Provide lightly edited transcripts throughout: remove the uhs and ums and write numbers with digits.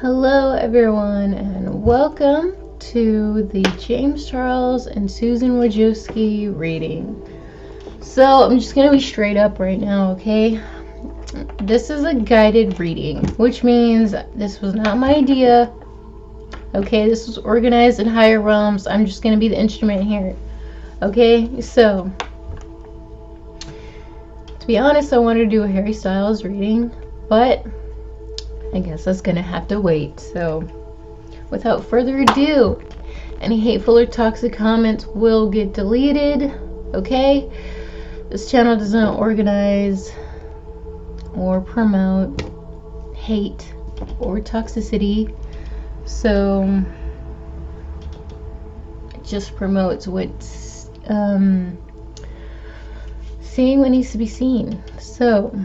Hello everyone and welcome to the James Charles and Susan Wojcicki reading. So I'm just going to be straight up right now, okay? This is a guided reading, which means this was not my idea. Okay, this was organized in higher realms. I'm just going to be the instrument here. Okay, so to be honest, I wanted to do a Harry Styles reading, but I guess that's gonna have to wait. So without further ado, any hateful or toxic comments will get deleted. Okay, this channel does not organize or promote hate or toxicity, so it just promotes what's seeing what needs to be seen. So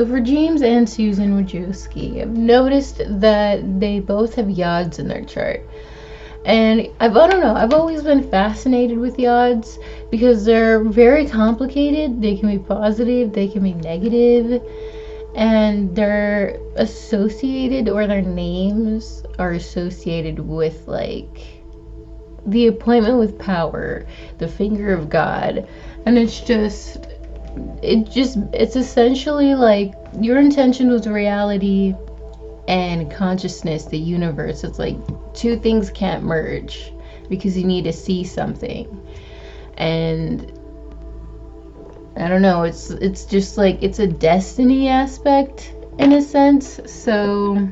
for James and Susan Wojcicki, I've noticed that they both have yods in their chart. And I don't know, I've always been fascinated with yods because they're very complicated. They can be positive, they can be negative, and they're associated, or their names are associated with like the appointment with power, the finger of God. And it's essentially like your intention was reality and consciousness, the universe. It's like two things can't merge because you need to see something. And I don't know, it's just like it's a destiny aspect in a sense. So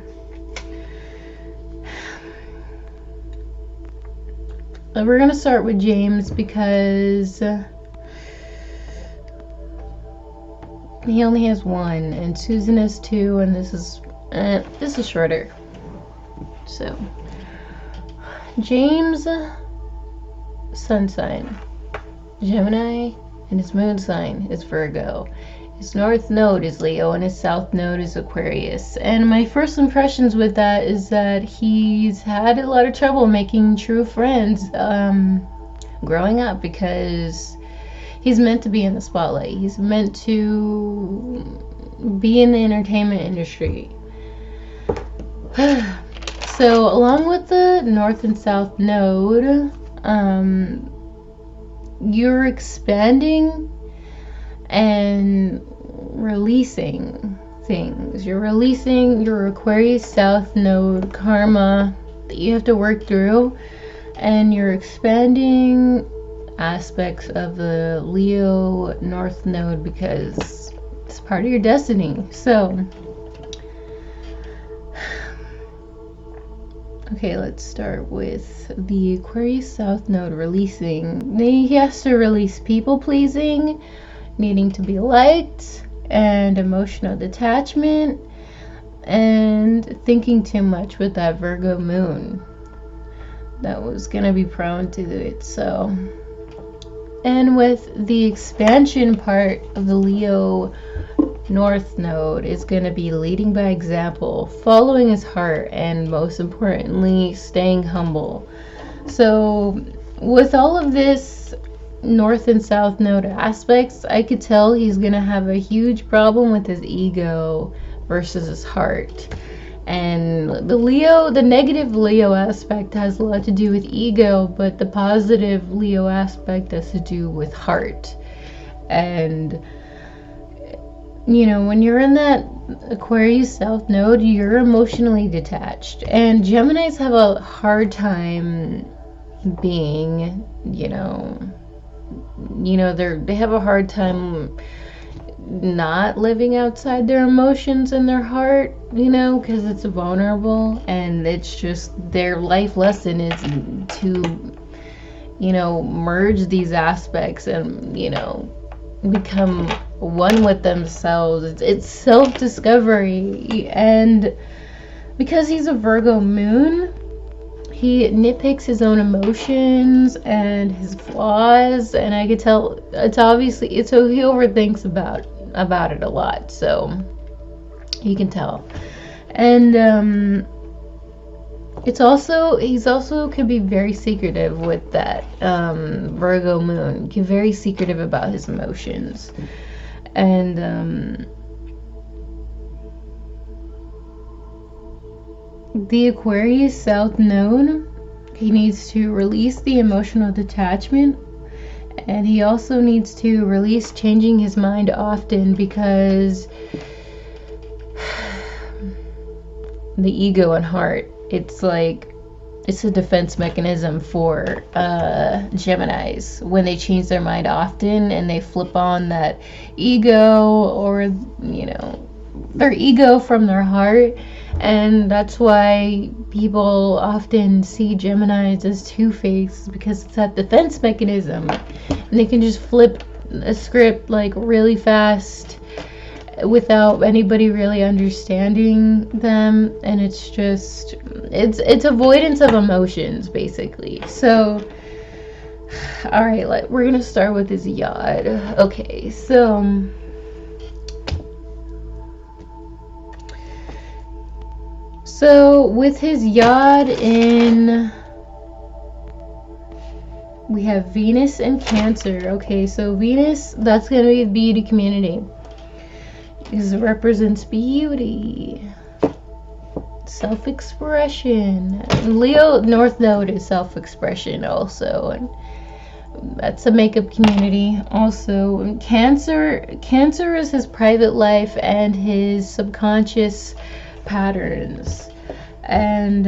we're gonna start with James because he only has one, and Susan has two, and this is shorter. So, James' sun sign, Gemini, and his moon sign is Virgo. His north node is Leo, and his south node is Aquarius. And my first impressions with that is that he's had a lot of trouble making true friends growing up, because he's meant to be in the spotlight. He's meant to be in the entertainment industry. So along with the north and south node, you're expanding and releasing things. You're releasing your Aquarius south node karma that you have to work through, and you're expanding aspects of the Leo north node because it's part of your destiny. So okay, let's start with the Aquarius south node releasing. He has to release people pleasing, needing to be liked, and emotional detachment, and thinking too much with that Virgo moon. That was gonna be prone to it. So, and with the expansion part of the Leo north node is going to be leading by example, following his heart, and most importantly, staying humble. So with all of this north and south node aspects, I could tell he's going to have a huge problem with his ego versus his heart. And the negative Leo aspect has a lot to do with ego, but the positive Leo aspect has to do with heart. And you know, when you're in that Aquarius south node, you're emotionally detached. And Geminis have a hard time being, they have a hard time not living outside their emotions and their heart, because it's vulnerable, and it's just their life lesson is to, merge these aspects and, become one with themselves. It's self-discovery. And because he's a Virgo moon, he nitpicks his own emotions and his flaws, and I could tell so he overthinks about it a lot, so you can tell. And he's also could be very secretive with that Virgo moon. Very secretive about his emotions. And the Aquarius South Node, he needs to release the emotional detachment, and he also needs to release changing his mind often, because the ego and heart, it's a defense mechanism for Geminis when they change their mind often and they flip on that ego, or their ego from their heart. And that's why people often see Geminis as two-faced, because it's that defense mechanism, and they can just flip a script really fast without anybody really understanding them. And it's avoidance of emotions, basically. So all right, we're gonna start with his yod. Okay, so with his yod in, we have Venus and Cancer. Okay, so Venus, that's going to be the beauty community, because it represents beauty, self-expression. Leo North Node is self-expression also, and that's a makeup community also. And Cancer is his private life and his subconscious patterns. And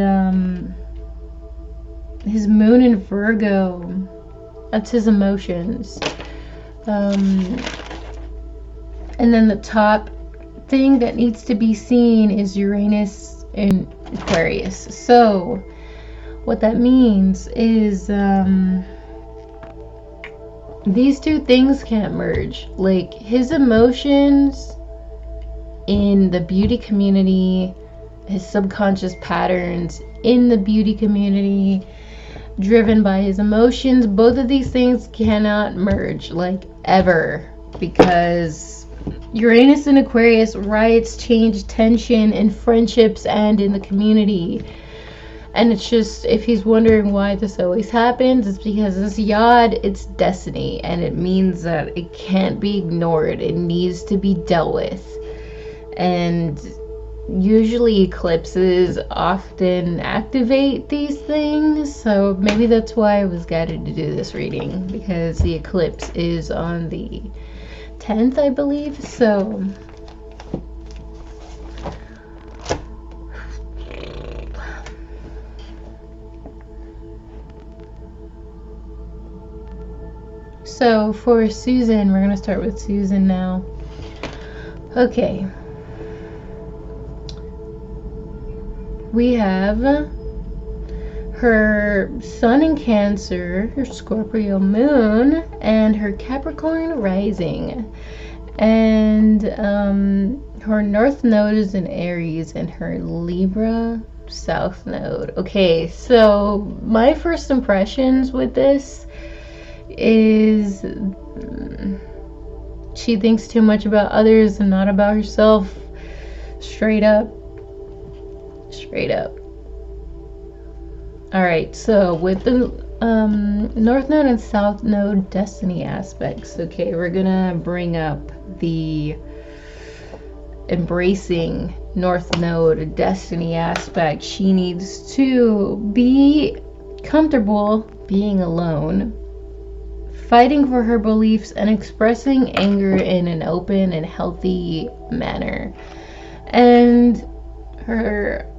his moon in Virgo, that's his emotions. And then the top thing that needs to be seen is Uranus in Aquarius. So what that means is these two things can't merge. His emotions in the beauty community, his subconscious patterns in the beauty community, driven by his emotions, both of these things cannot merge ever, because Uranus in Aquarius riots, change, tension in friendships and in the community. And it's just, if he's wondering why this always happens, it's because this yod, it's destiny, and it means that it can't be ignored. It needs to be dealt with. And usually eclipses often activate these things, so maybe that's why I was guided to do this reading, because the eclipse is on the 10th, I believe. So for Susan, we're going to start with Susan now. Okay. We have her sun in Cancer, her Scorpio moon, and her Capricorn rising. And her North Node is in Aries, and her Libra South Node. Okay, so my first impressions with this is she thinks too much about others and not about herself. Straight up. Alright, so with the North Node and South Node destiny aspects, okay, we're gonna bring up the embracing North Node destiny aspect. She needs to be comfortable being alone, fighting for her beliefs, and expressing anger in an open and healthy manner. And her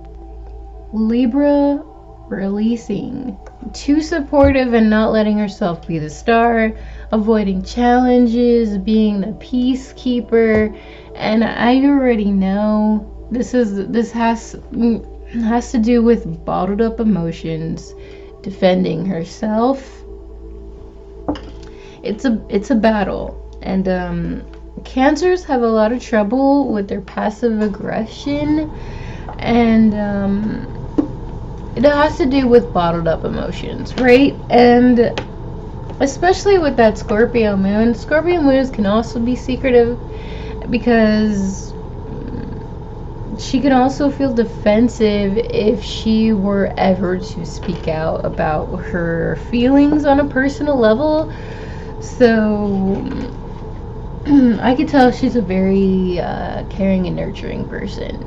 Libra releasing, too supportive and not letting herself be the star, avoiding challenges, being the peacekeeper. And I already know this has to do with bottled up emotions, defending herself. It's a battle. And Cancers have a lot of trouble with their passive aggression, and it has to do with bottled up emotions, right? And especially with that Scorpio moon. Scorpio moons can also be secretive, because she can also feel defensive if she were ever to speak out about her feelings on a personal level. So I could tell she's a very caring and nurturing person.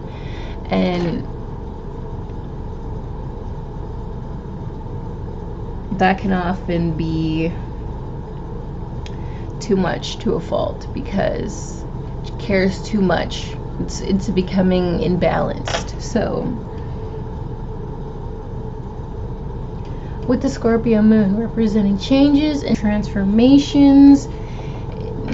And that can often be too much to a fault because she cares too much. It's becoming imbalanced. So with the Scorpio moon representing changes and transformations,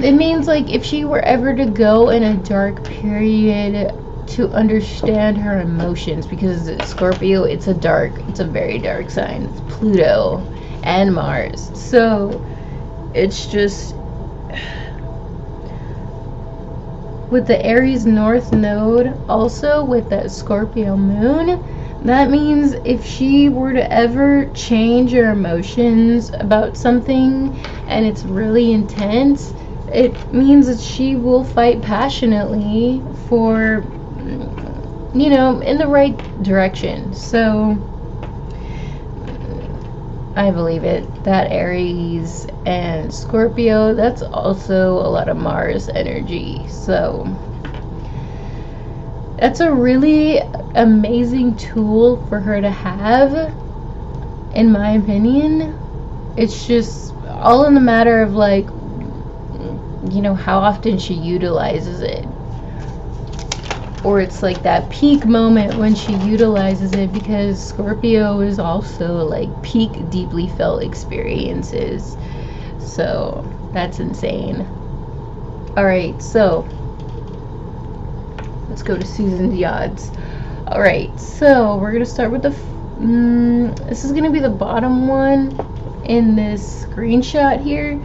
it means like if she were ever to go in a dark period to understand her emotions, because Scorpio, it's a very dark sign. It's Pluto and Mars. So it's just, with the Aries North Node also with that Scorpio moon, that means if she were to ever change her emotions about something and it's really intense, it means that she will fight passionately for, you know, in the right direction. So I believe it. That Aries and Scorpio, that's also a lot of Mars energy. So that's a really amazing tool for her to have, in my opinion. It's just all in the matter of like, you know, how often she utilizes it. Or it's like that peak moment when she utilizes it, because Scorpio is also like peak deeply felt experiences. So that's insane. Alright, so let's go to Susan Diod's. Alright, so we're going to start with the this is going to be the bottom one in this screenshot here.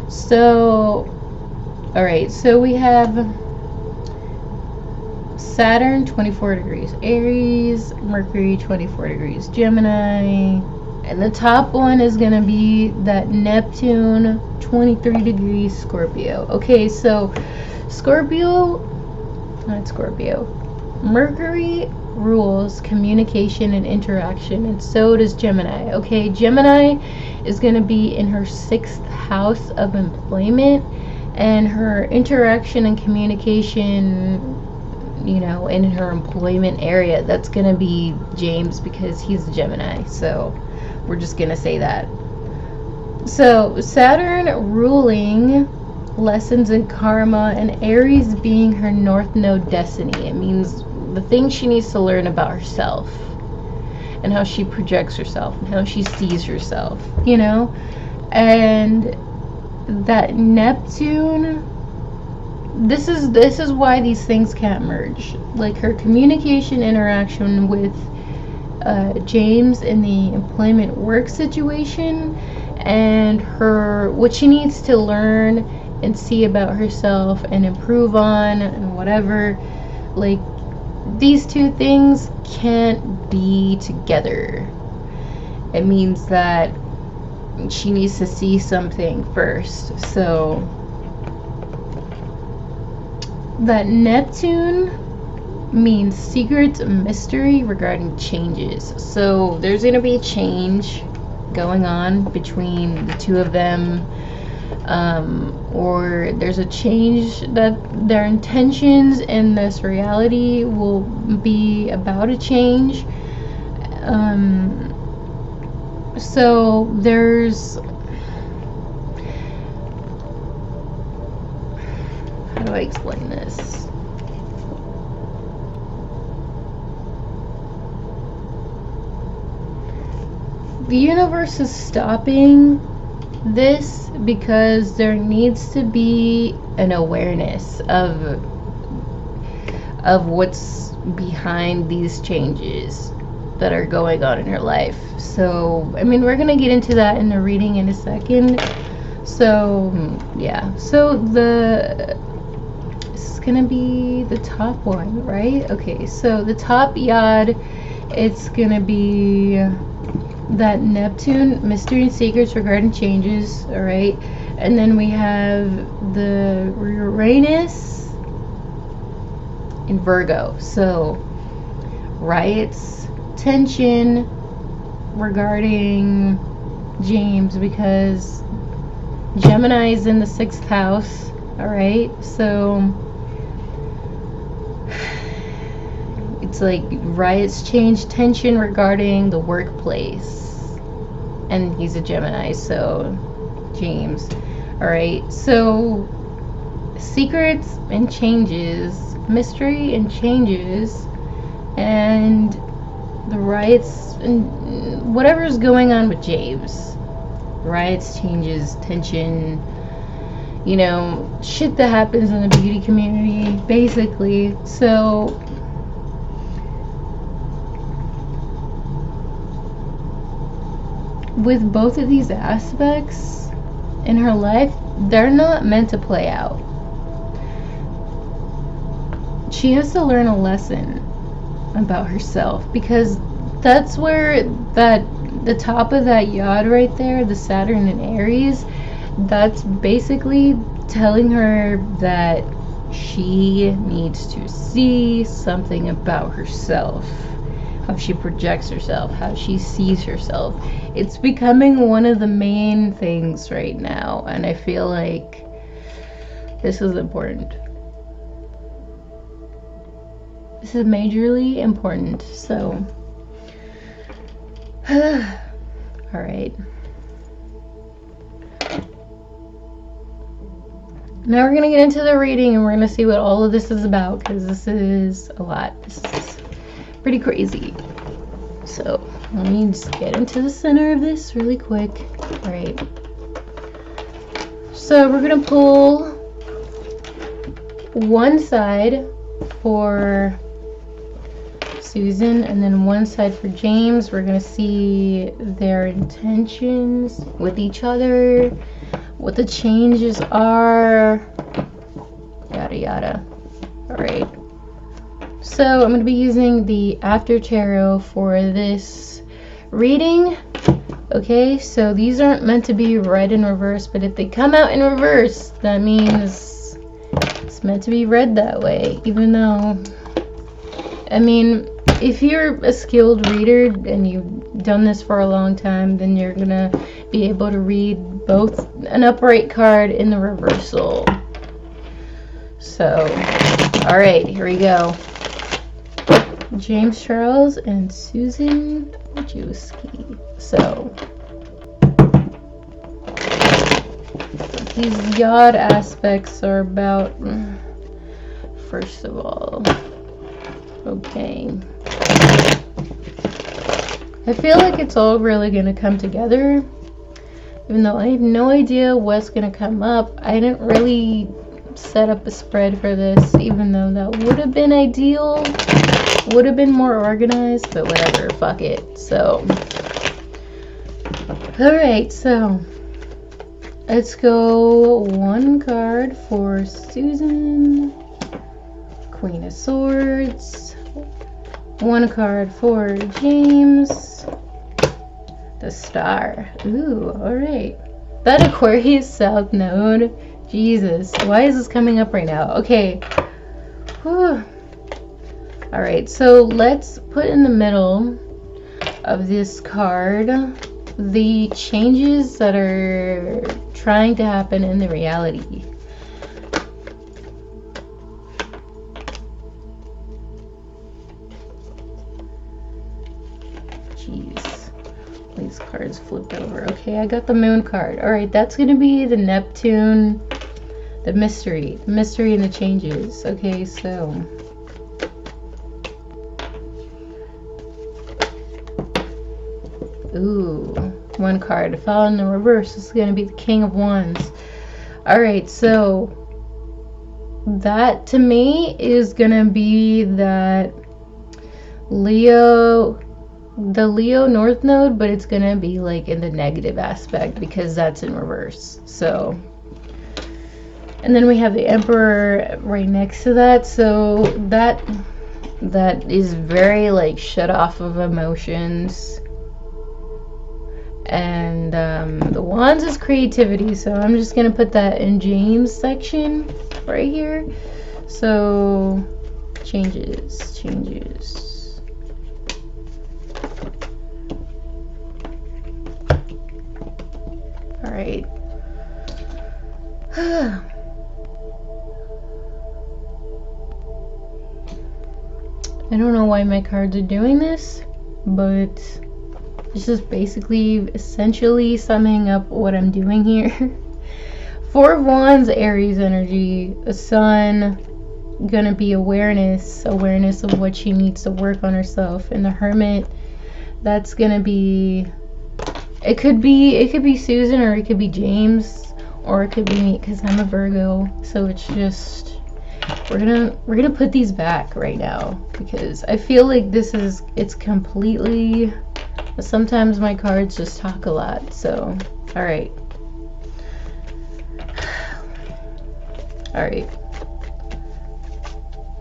So alright, so we have Saturn 24 degrees Aries, Mercury 24 degrees Gemini, and the top one is going to be that Neptune 23 degrees Scorpio. Okay, so not Scorpio, Mercury rules communication and interaction, and so does Gemini. Okay, Gemini is going to be in her 6th house of employment, and her interaction and communication, you know, in her employment area, that's gonna be James, because he's a Gemini. So we're just gonna say that. So Saturn ruling lessons in karma, and Aries being her North Node destiny. It means the things she needs to learn about herself and how she projects herself and how she sees herself, you know. And that Neptune, this is why these things can't merge. Like her communication interaction with James in the employment work situation, and her what she needs to learn and see about herself and improve on and whatever, like these two things can't be together. It means that she needs to see something first. So that Neptune means secrets and mystery regarding changes. So there's going to be a change going on between the two of them, or there's a change that their intentions in this reality will be about a change. So there's, how do I explain this? The universe is stopping this because there needs to be an awareness of what's behind these changes that are going on in her life. So, I mean, we're going to get into that in the reading in a second. So, yeah. So, this is going to be the top one, right? Okay, so the top yod, it's going to be that Neptune, mystery and secrets regarding changes, all right? And then we have the Uranus in Virgo. So, riots, tension regarding James, because Gemini is in the 6th house, all right? So it's like riots, change, tension regarding the workplace, and he's a Gemini, so James. All right, so secrets and changes, mystery and changes, and the riots and whatever's going on with James. Riots, changes, tension, you know, shit that happens in the beauty community, basically. So with both of these aspects in her life, they're not meant to play out. She has to learn a lesson about herself, because that's where the top of that yod right there, the Saturn in Aries, that's basically telling her that she needs to see something about herself, how she projects herself, how she sees herself. It's becoming one of the main things right now, and I feel like this is important. This is majorly important, so all right. Now we're going to get into the reading, and we're going to see what all of this is about, because this is a lot. This is pretty crazy. So let me just get into the center of this really quick. All right. So we're going to pull one side for Susan and then one side for James. We're going to see their intentions with each other, what the changes are, yada yada. All right. So I'm going to be using the After Tarot for this reading. Okay, so these aren't meant to be read in reverse, but if they come out in reverse, that means it's meant to be read that way. Even though, I mean, if you're a skilled reader and you've done this for a long time, then you're going to be able to read both an upright card in the reversal. So, all right, here we go. James Charles and Susan Wojcicki. So, these yod aspects are about, first of all, okay. I feel like it's all really going to come together, even though I have no idea what's going to come up. I didn't really set up a spread for this, even though that would have been ideal, would have been more organized, but whatever, fuck it. So, alright, so let's go one card for Susan, Queen of Swords, one card for James, the Star. Ooh, alright. That Aquarius South Node, Jesus, why is this coming up right now? Okay. Whew. Alright, so let's put in the middle of this card the changes that are trying to happen in the reality. Jeez. These cards flipped over. Okay, I got the Moon card. Alright, that's going to be the Neptune, the mystery and the changes. Okay, so ooh, one card. If I in the reverse, this is going to be the King of Wands. Alright, so that to me is going to be that the Leo North Node, but it's going to be like in the negative aspect because that's in reverse. So, and then we have the Emperor right next to that. So that is very like shut off of emotions. And the Wands is creativity, so I'm just gonna put that in James section right here. So changes. All right. I don't know why my cards are doing this, but This is basically essentially summing up what I'm doing here. Four of Wands, Aries energy, the Sun, gonna be awareness of what she needs to work on herself. And the Hermit, that's gonna be, it could be Susan, or it could be James, or it could be me, because I'm a Virgo. So it's just, we're gonna put these back right now, because I feel like it's completely, sometimes my cards just talk a lot. So all right.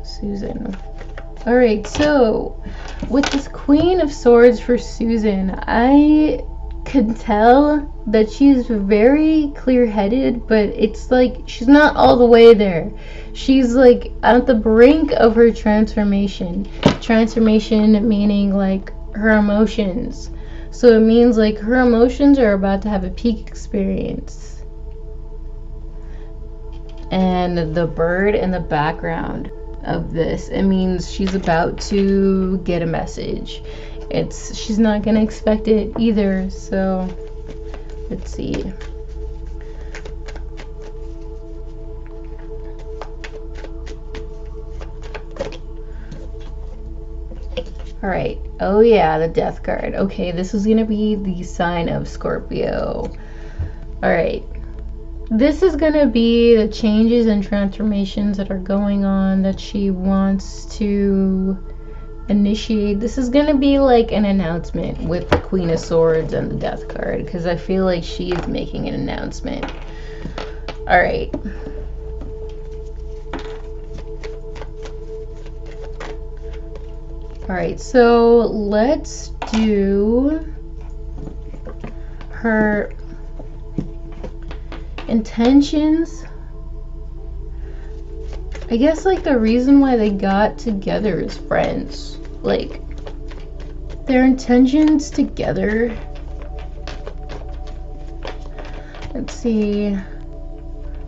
Susan. All right, so with this Queen of Swords for Susan, I could tell that she's very clear-headed, but it's like she's not all the way there. She's like at the brink of her transformation. Transformation meaning like her emotions. So it means like her emotions are about to have a peak experience. And the bird in the background of this, it means she's about to get a message. She's not gonna expect it either. So let's see. All right. Oh yeah, the Death card. Okay, this is gonna be the sign of Scorpio. All right. This is going to be the changes and transformations that are going on that she wants to initiate. This is going to be like an announcement with the Queen of Swords and the Death card, because I feel like she is making an announcement. All right. All right, so let's do her intentions. I guess like the reason why they got together as friends, like their intentions together. Let's see,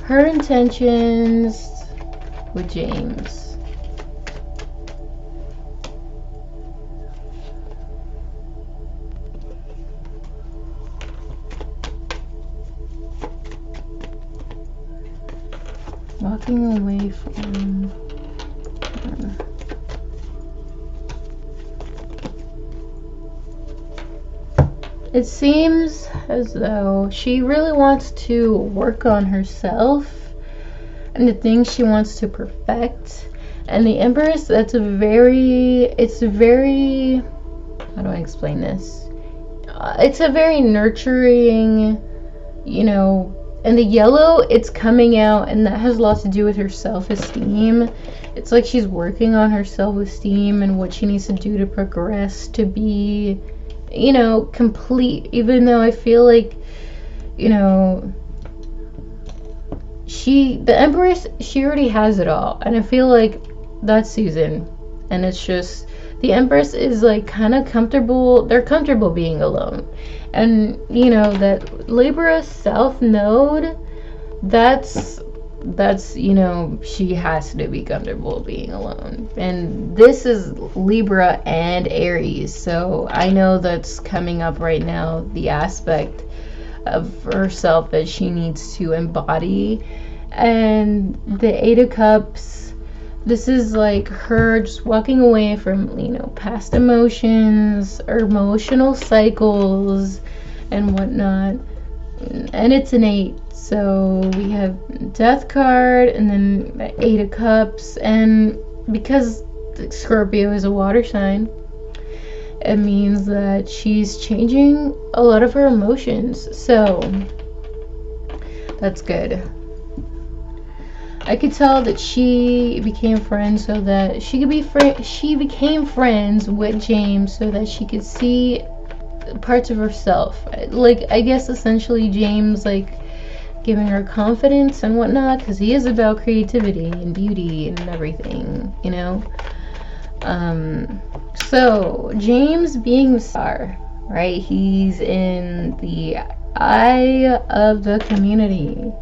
her intentions with James. Walking away from it seems as though she really wants to work on herself and the things she wants to perfect. And the Empress, it's a very, how do I explain this? It's a very nurturing, you know. And the yellow, it's coming out, and that has a lot to do with her self-esteem. It's like she's working on her self-esteem and what she needs to do to progress, to be, you know, complete. Even though I feel like, you know, the Empress, she already has it all. And I feel like that's Susan. And it's just, the Empress is like kind of comfortable. They're comfortable being alone. And you know that Libra South Node, that's you know, she has to be comfortable being alone. And this is Libra and Aries, so I know that's coming up right now, the aspect of herself that she needs to embody. And the Eight of Cups, this is like her just walking away from, you know, past emotions or emotional cycles and whatnot. And it's an 8. So we have Death card and then the Eight of Cups. And because Scorpio is a water sign, it means that she's changing a lot of her emotions. So that's good. I could tell that she became friends so that she could be she became friends with James so that she could see parts of herself. Like, I guess essentially James, like, giving her confidence and whatnot, because he is about creativity and beauty and everything, you know. So James being the star, right? He's in the eye of the community.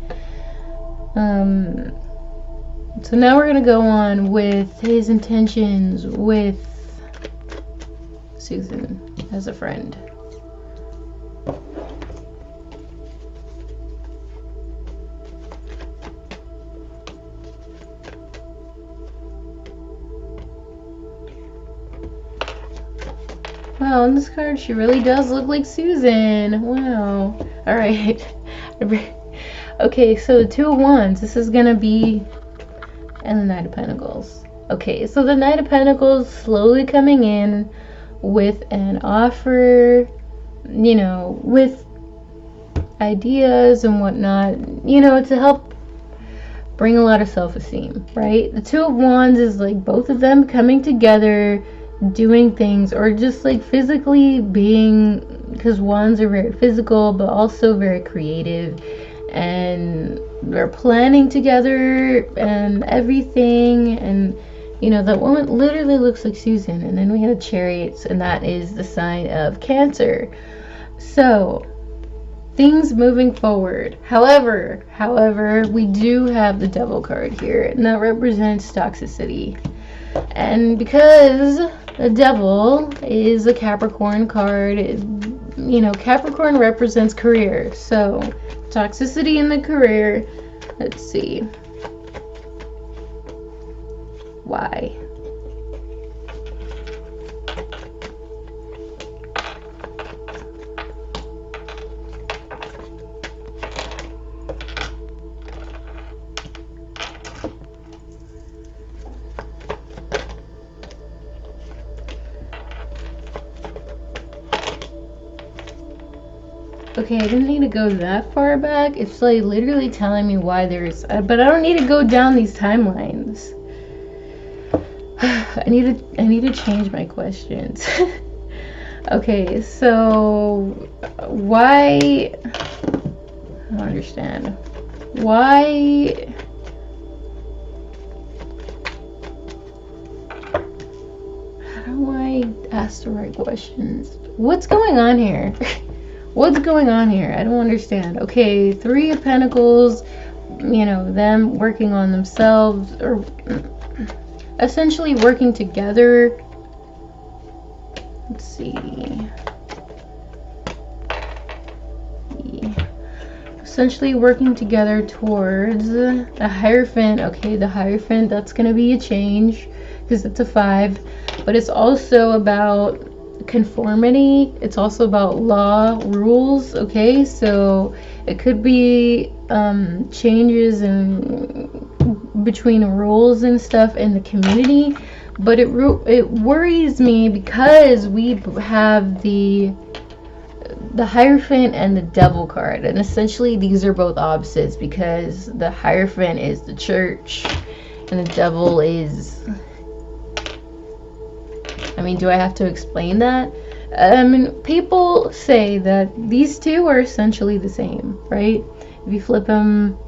So now we're gonna go on with his intentions with Susan as a friend. wow, on this card, she really does look like Susan. Wow. All right. Okay, so the Two of Wands. This is gonna be, and the Knight of Pentacles. Okay, so the Knight of Pentacles slowly coming in with an offer, you know, with ideas and whatnot, you know, to help bring a lot of self-esteem, right? The Two of Wands is like both of them coming together, doing things, or just like physically being, because wands are very physical but also very creative, and they're planning together and everything. And you know, that woman literally looks like Susan. And then we have Chariots, and that is the sign of Cancer. So things moving forward. However, we do have the Devil card here, and that represents toxicity. And because the Devil is a Capricorn card, you know, Capricorn represents career. So toxicity in the career. Let's see. Why? Okay, I didn't need to go that far back. It's like literally telling me why there's, but I don't need to go down these timelines. I need to change my questions. Okay, so why? I don't understand. Why? How do I ask the right questions? What's going on here? What's going on here? I don't understand. Okay, Three of Pentacles, you know, them working on themselves, or essentially working together. Let's see. Essentially working together towards a Hierophant. Okay, the Hierophant, that's going to be a change because it's a 5. But it's also about conformity. It's also about law, rules. Okay, so it could be changes in between rules and stuff in the community. But it worries me because we have the Hierophant and the Devil card, and essentially these are both opposites, because the Hierophant is the church and the Devil is, I mean, do I have to explain that? I mean, people say that these two are essentially the same, right? If you flip them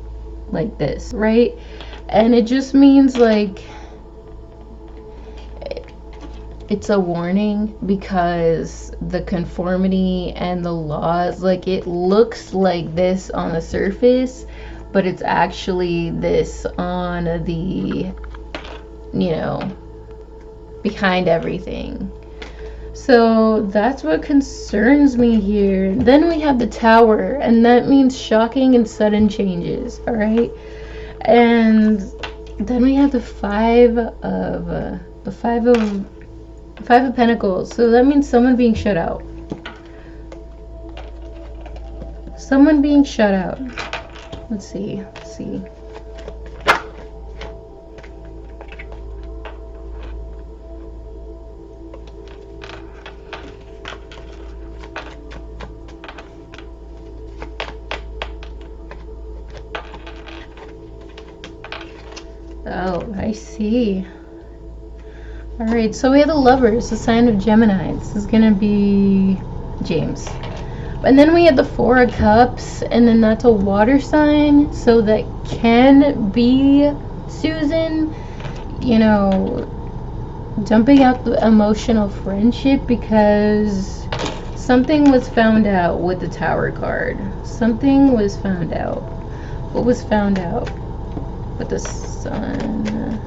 like this, right? And it just means like it's a warning, because the conformity and the laws, like it looks like this on the surface, but it's actually this on the, you know, behind everything. So that's what concerns me here. Then we have the Tower, and that means shocking and sudden changes. All right, and then we have the Five of Pentacles. So that means someone being shut out. Someone being shut out. Let's see. Oh, I see. Alright, so we have the Lovers, the sign of Gemini. This is going to be James. And then we have the Four of Cups, and then that's a water sign, so that can be Susan, you know, dumping out the emotional friendship, because something was found out with the Tower card. Something was found out. What was found out? With the Sun there.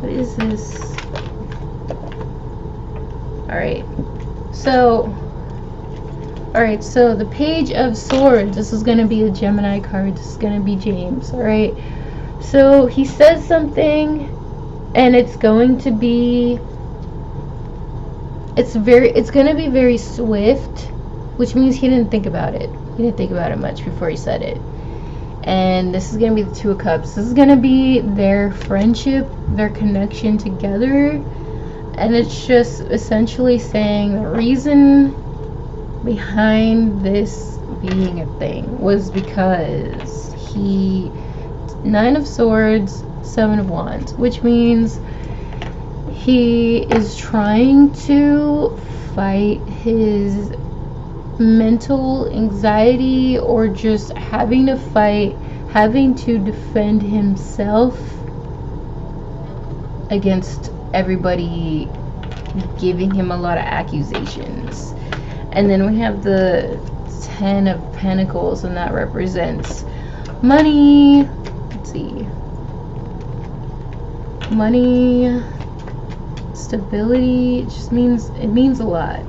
What is this? Alright. So the Page of Swords. This is going to be a Gemini card. This is going to be James. Alright. So he says something, and it's going to be... It's going to be very swift, which means he didn't think about it. He didn't think about it much before he said it. And this is going to be the Two of Cups. This is going to be their friendship, their connection together. And it's just essentially saying the reason behind this being a thing was because he... 9 of Swords, 7 of Wands, which means he is trying to fight his mental anxiety, or just having to fight, having to defend himself against everybody giving him a lot of accusations. And then we have the 10 of Pentacles, and that represents money. Let's see. Money, stability. It means a lot.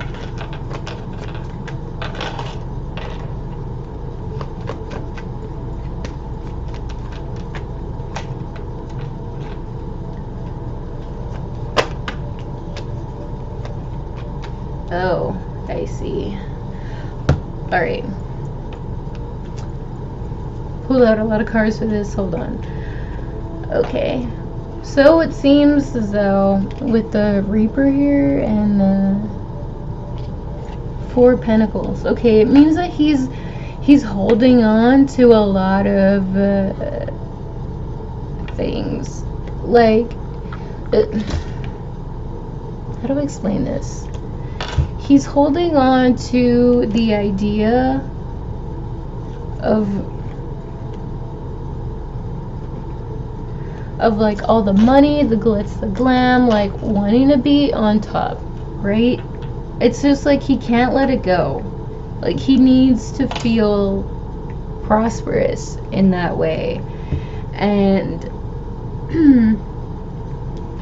Oh, I see. Alright. Pulled out a lot of cards for this. Hold on. Okay. So it seems as though with the Reaper here and the 4 Pentacles. Okay, it means that he's holding on to a lot of things. Like, how do I explain this? He's holding on to the idea of like all the money, the glitz, the glam, like wanting to be on top, right? It's just like he can't let it go. Like he needs to feel prosperous in that way. And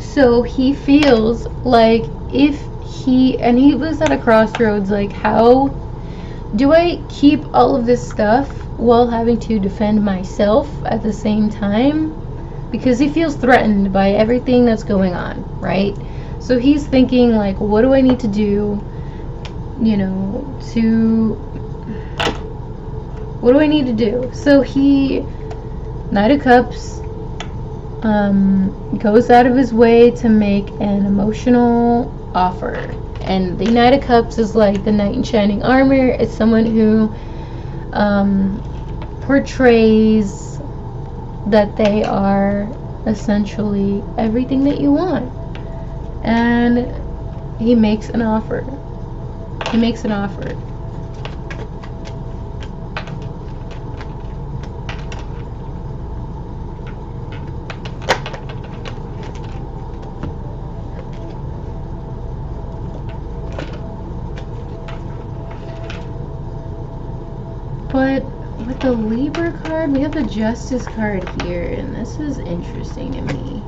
so he feels like if he was at a crossroads, like, how do I keep all of this stuff while having to defend myself at the same time? Because he feels threatened by everything that's going on, right? So he's thinking, like, what do I need to do, what do I need to do? So he, Knight of Cups, goes out of his way to make an emotional offer. And the Knight of Cups is like the knight in shining armor. It's someone who portrays that they are essentially everything that you want. And he makes an offer. He makes an offer. But with the Libra card, we have the Justice card here, and this is interesting to me.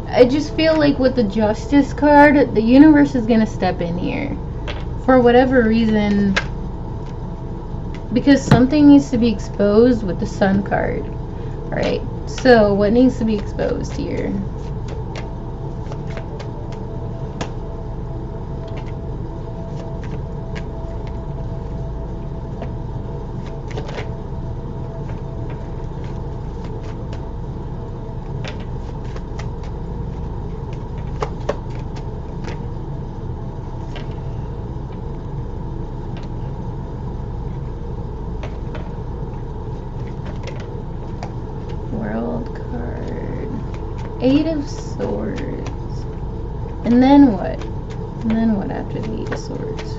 I just feel like with the Justice card, the universe is going to step in here. For whatever reason, because something needs to be exposed with the Sun card. Alright, so what needs to be exposed here? Eight of Swords. And then what? And then what after the Eight of Swords?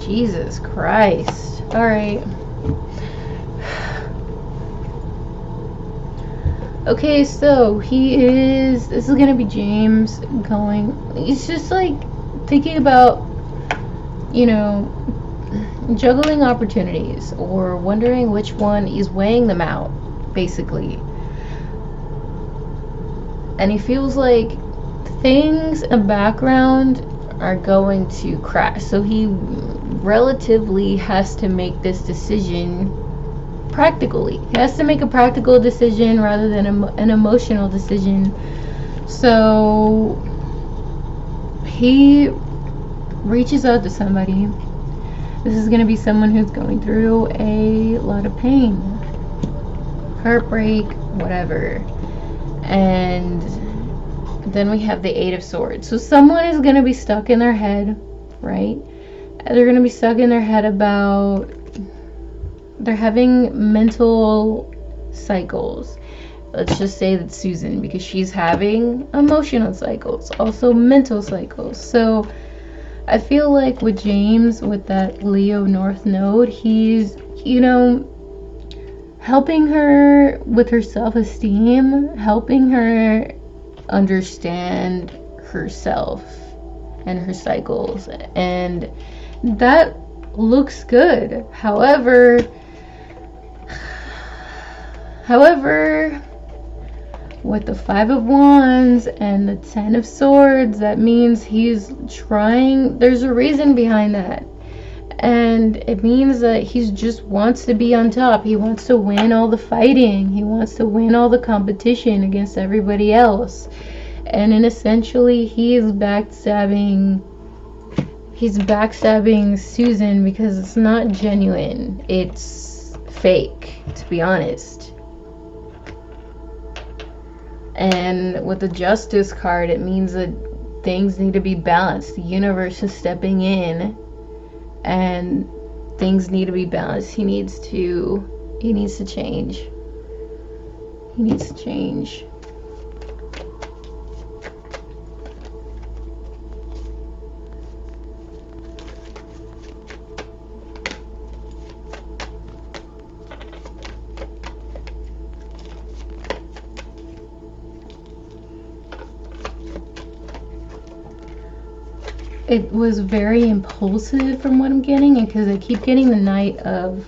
Jesus Christ. Alright. Okay, so this is gonna be James going, he's just like thinking about, juggling opportunities, or wondering which one, he's weighing them out. basically. And he feels like things in the background are going to crash. So he relatively has to make this decision practically. He has to make a practical decision rather than an emotional decision. So he reaches out to somebody. This is going to be someone who's going through a lot of pain, heartbreak, whatever. And then we have the Eight of Swords. So someone is going to be stuck in their head, right? They're going to be stuck in their head about, they're having mental cycles. Let's just say that Susan, because she's having emotional cycles, also mental cycles. So I feel like with James, with that Leo North Node, he's, you know, helping her with her self-esteem, helping her understand herself and her cycles, and that looks good. However, with the Five of Wands and the Ten of Swords, that means he's trying, there's a reason behind that. And it means that he just wants to be on top. He wants to win all the fighting. He wants to win all the competition against everybody else. And then essentially he is backstabbing Susan because it's not genuine. It's fake, to be honest. And with the Justice card, it means that things need to be balanced. The universe is stepping in and things need to be balanced. He needs to change. He needs to change. It was very impulsive from what I'm getting, and because I keep getting the Knight of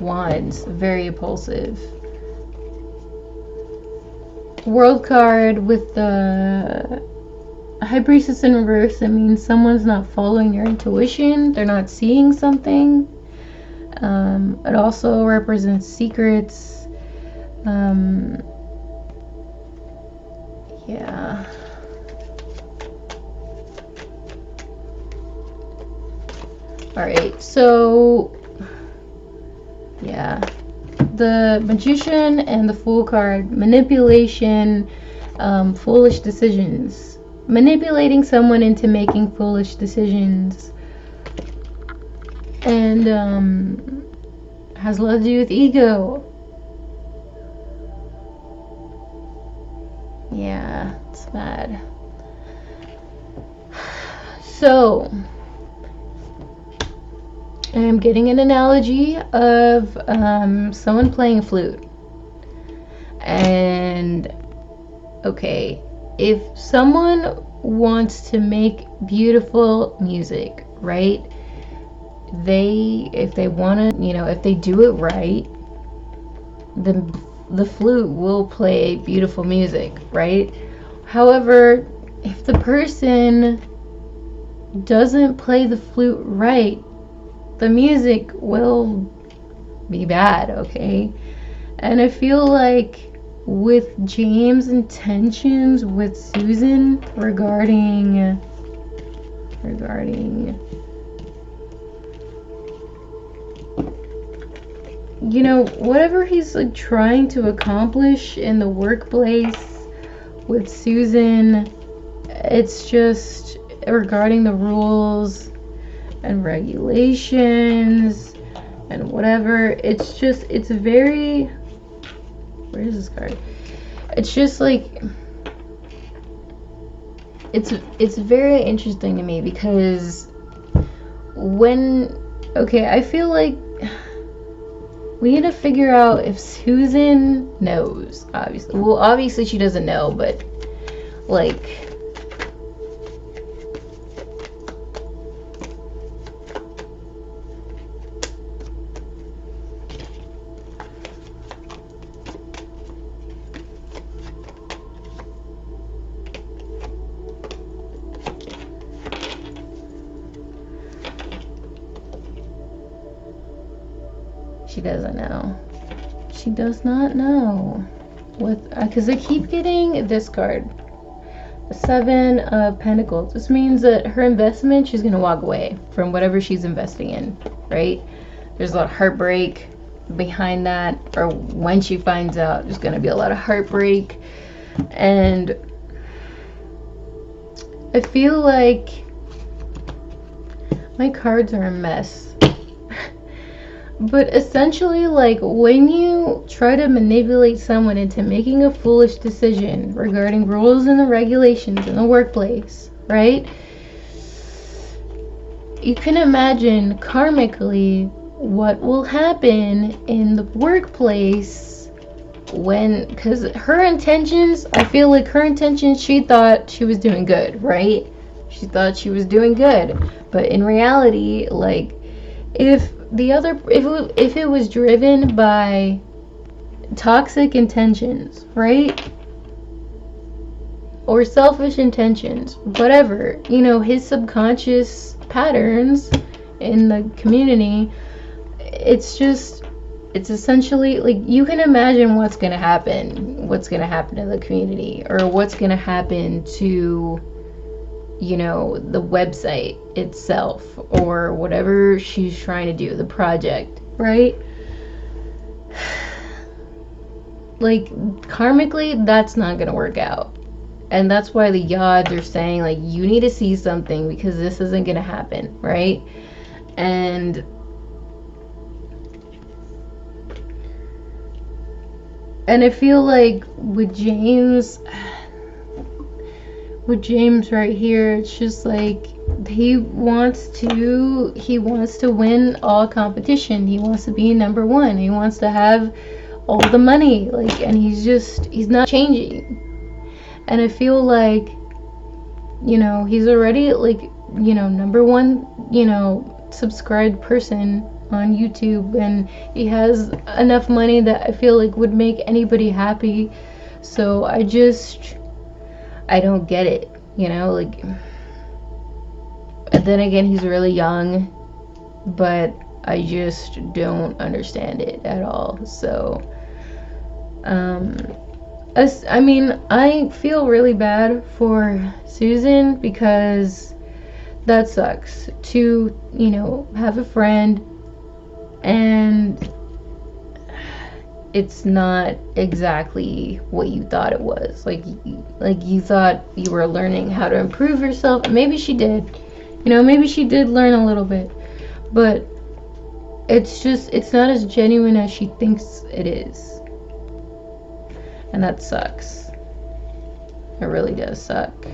Wands, very impulsive. World card with the High Priestess in reverse, that means someone's not following their intuition, they're not seeing something. It also represents secrets. Yeah. Alright, so yeah, the Magician and the Fool card, manipulation, foolish decisions, manipulating someone into making foolish decisions, and has a lot to do with ego. Yeah, it's bad. So I'm getting an analogy of someone playing a flute. And okay, if someone wants to make beautiful music, right? If they want to, if they do it right, the flute will play beautiful music, right? However, if the person doesn't play the flute right, the music will be bad, okay? And I feel like with James' intentions with Susan regarding whatever he's like trying to accomplish in the workplace with Susan, it's just regarding the rules and regulations and whatever. It's very, where is this card? It's just like, it's very interesting to me because I feel like we need to figure out if Susan knows, obviously. Well, obviously she doesn't know, but like, She doesn't know. She does not know. Because I keep getting this card. The 7 of Pentacles. This means that her investment, she's going to walk away from whatever she's investing in, right? There's a lot of heartbreak behind that, or when she finds out, there's going to be a lot of heartbreak. And I feel like my cards are a mess. But essentially, like, when you try to manipulate someone into making a foolish decision regarding rules and the regulations in the workplace, right? You can imagine karmically what will happen in the workplace because her intentions, I feel like her intentions, she thought she was doing good, right? She thought she was doing good. But in reality, like, if it was driven by toxic intentions, right? Or selfish intentions, whatever, his subconscious patterns in the community, it's essentially, like, you can imagine what's going to happen in the community, or what's going to happen to the website itself, or whatever she's trying to do, the project, right? Like, karmically, that's not gonna work out. And that's why the odds are saying, like, you need to see something, because this isn't gonna happen, right? And I feel like with James right here, it's just like he wants to win all competition. He wants to be number one. He wants to have all the money, like, and he's not changing. And I feel like, he's already, like, number one, subscribed person on YouTube, and he has enough money that I feel like would make anybody happy. So I don't get it, like, and then again, he's really young, but I just don't understand it at all. So, I feel really bad for Susan, because that sucks to, have a friend and it's not exactly what you thought it was. Like you thought you were learning how to improve yourself. Maybe she did. Maybe she did learn a little bit. But it's not as genuine as she thinks it is. And that sucks. It really does suck.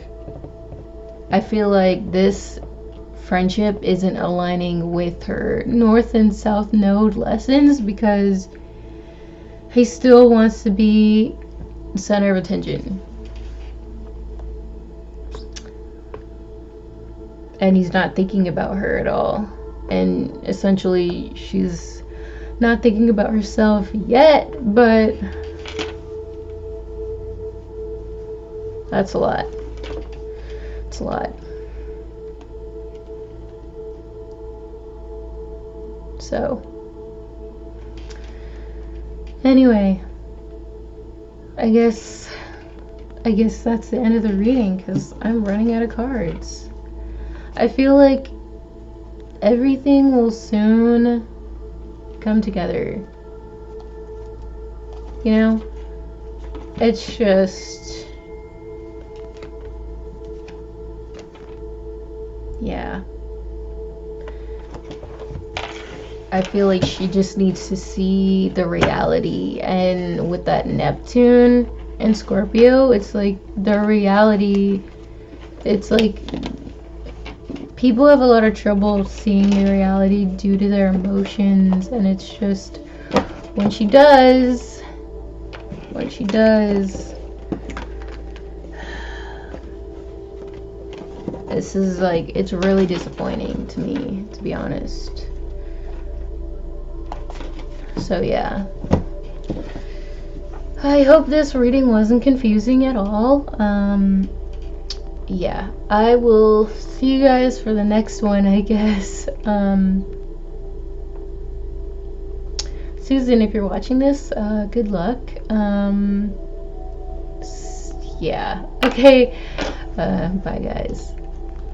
I feel like this friendship isn't aligning with her North and South Node lessons, because he still wants to be the center of attention. And he's not thinking about her at all. And essentially, she's not thinking about herself yet, but that's a lot. It's a lot. So, anyway, I guess that's the end of the reading, because I'm running out of cards. I feel like everything will soon come together. It's just, yeah. I feel like she just needs to see the reality. And with that Neptune and Scorpio, it's like the reality, it's like people have a lot of trouble seeing the reality due to their emotions. And it's just, when she does, this is like, it's really disappointing to me, to be honest. So yeah, I hope this reading wasn't confusing at all. Yeah, I will see you guys for the next one, I guess. Susan, if you're watching this, good luck. Yeah. Okay. Bye, guys.